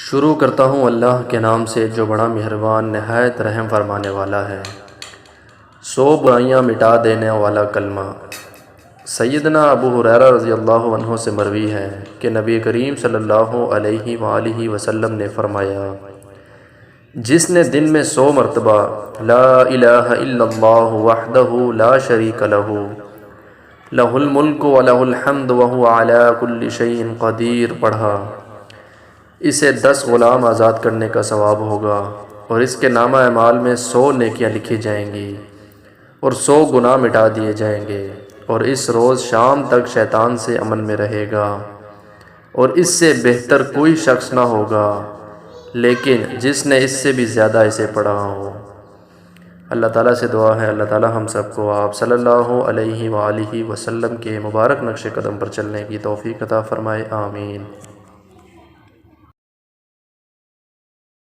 شروع کرتا ہوں اللہ کے نام سے جو بڑا مہربان نہایت رحم فرمانے والا ہے۔ 100 برائیاں مٹا دینے والا کلمہ۔ سیدنا ابو ہریرہ رضی اللہ عنہ سے مروی ہے کہ نبی کریم صلی اللہ علیہ وآلہ وسلم نے فرمایا، جس نے دن میں 100 مرتبہ لا الہ الا اللہ وحدہ لا شریک لہ لہ الملک ولہ الحمد وہو علی کل شیء قدیر پڑھا، اسے 10 غلام آزاد کرنے کا ثواب ہوگا، اور اس کے نامہ اعمال میں 100 نیکیاں لکھی جائیں گی، اور 100 گناہ مٹا دیے جائیں گے، اور اس روز شام تک شیطان سے امن میں رہے گا، اور اس سے بہتر کوئی شخص نہ ہوگا لیکن جس نے اس سے بھی زیادہ اسے پڑھا ہو۔ اللہ تعالیٰ سے دعا ہے اللہ تعالیٰ ہم سب کو آپ صلی اللہ علیہ وآلہ وسلم کے مبارک نقش قدم پر چلنے کی توفیق عطا فرمائے، آمین۔